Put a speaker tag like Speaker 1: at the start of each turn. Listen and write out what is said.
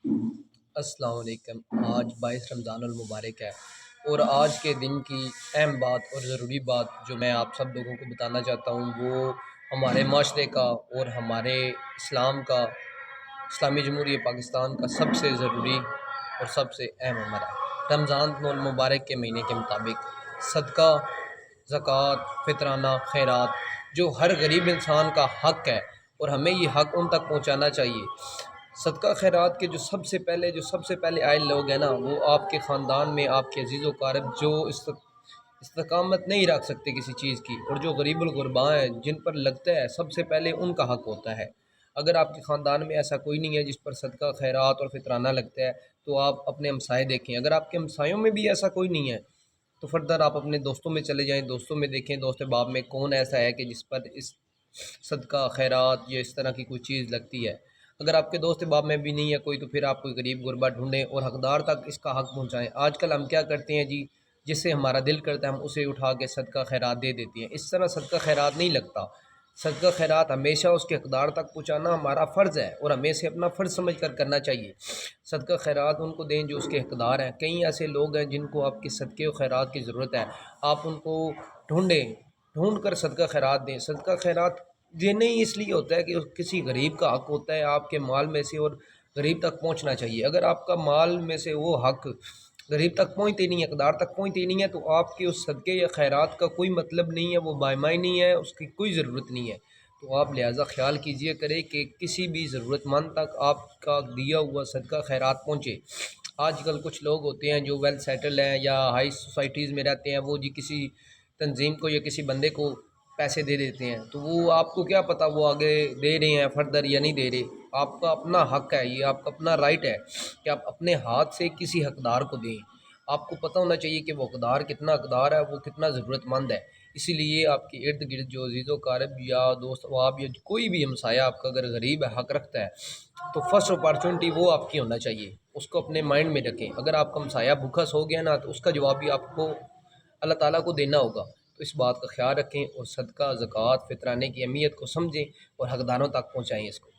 Speaker 1: السلام علیکم۔ آج 22 رمضان المبارک ہے، اور آج کے دن کی اہم بات اور ضروری بات جو میں آپ سب لوگوں کو بتانا چاہتا ہوں وہ ہمارے معاشرے کا اور ہمارے اسلام کا، اسلامی جمہوریہ پاکستان کا سب سے ضروری اور سب سے اہم عمل ہے۔ رمضان المبارک کے مہینے کے مطابق صدقہ، زکوٰۃ، فطرانہ خیرات جو ہر غریب انسان کا حق ہے اور ہمیں یہ حق ان تک پہنچانا چاہیے۔ صدقہ خیرات کے جو سب سے پہلے آئے لوگ ہیں نا، وہ آپ کے خاندان میں آپ کے عزیز و اقارب جو استقامت نہیں رکھ سکتے کسی چیز کی، اور جو غریب الغرباء ہیں جن پر لگتا ہے سب سے پہلے ان کا حق ہوتا ہے۔ اگر آپ کے خاندان میں ایسا کوئی نہیں ہے جس پر صدقہ خیرات اور فطرانہ لگتا ہے تو آپ اپنے ہمسائے دیکھیں۔ اگر آپ کے ہمسایوں میں بھی ایسا کوئی نہیں ہے تو فردر آپ اپنے دوستوں میں چلے جائیں، دوستوں میں دیکھیں، دوست باب میں کون ایسا ہے کہ جس پر اس صدقہ خیرات یا اس طرح کی کوئی چیز لگتی ہے۔ اگر آپ کے دوست باب میں بھی نہیں ہے کوئی تو پھر آپ کوئی غریب غربا ڈھونڈیں اور حقدار تک اس کا حق پہنچائیں۔ آج کل ہم کیا کرتے ہیں جی، جس سے ہمارا دل کرتا ہے ہم اسے اٹھا کے صدقہ خیرات دے دیتے ہیں۔ اس طرح صدقہ خیرات نہیں لگتا۔ صدقہ خیرات ہمیشہ اس کے حقدار تک پہنچانا ہمارا فرض ہے اور ہمیں اسے اپنا فرض سمجھ کر کرنا چاہیے۔ صدقہ خیرات ان کو دیں جو اس کے حقدار ہیں۔ کئی ایسے لوگ ہیں جن کو آپ کے صدقے و خیرات کی ضرورت ہے، آپ ان کو ڈھونڈ کر صدقہ خیرات دیں۔ صدقہ خیرات دینے ہی اس لیے ہوتا ہے کہ کسی غریب کا حق ہوتا ہے آپ کے مال میں سے، اور غریب تک پہنچنا چاہیے۔ اگر آپ کا مال میں سے وہ حق غریب تک پہنچتے نہیں ہے، اقدار تک پہنچتے نہیں ہے، تو آپ کے اس صدقے یا خیرات کا کوئی مطلب نہیں ہے، وہ بائمائی نہیں ہے، اس کی کوئی ضرورت نہیں ہے۔ تو آپ لہٰذا خیال کیجئے کرے کہ کسی بھی ضرورت مند تک آپ کا دیا ہوا صدقہ خیرات پہنچے۔ آج کل کچھ لوگ ہوتے ہیں جو ویل سیٹل ہیں یا ہائی سوسائٹیز میں رہتے ہیں، وہ جی کسی تنظیم کو یا کسی بندے کو پیسے دے دیتے ہیں، تو وہ آپ کو کیا پتہ وہ آگے دے رہے ہیں فردر یا نہیں دے رہے۔ آپ کا اپنا حق ہے، یہ آپ کا اپنا رائٹ ہے کہ آپ اپنے ہاتھ سے کسی حقدار کو دیں۔ آپ کو پتہ ہونا چاہیے کہ وہ حقدار کتنا حقدار ہے، وہ کتنا ضرورت مند ہے۔ اسی لیے آپ کے ارد گرد جو عزیز و اقارب یا دوست احباب یا کوئی بھی ہمسایہ آپ کا اگر غریب ہے، حق رکھتا ہے، تو فرسٹ اپارچونٹی وہ آپ کی ہونا چاہیے۔ اس کو اپنے مائنڈ میں رکھیں۔ اگر آپ کا ہمسایہ بھوکا سو گیا نا، تو اس کا جواب بھی آپ کو اللہ تعالیٰ کو دینا ہوگا۔ تو اس بات کا خیال رکھیں اور صدقہ، زکوٰۃ، فطرانے کی اہمیت کو سمجھیں اور حقداروں تک پہنچائیں اس کو۔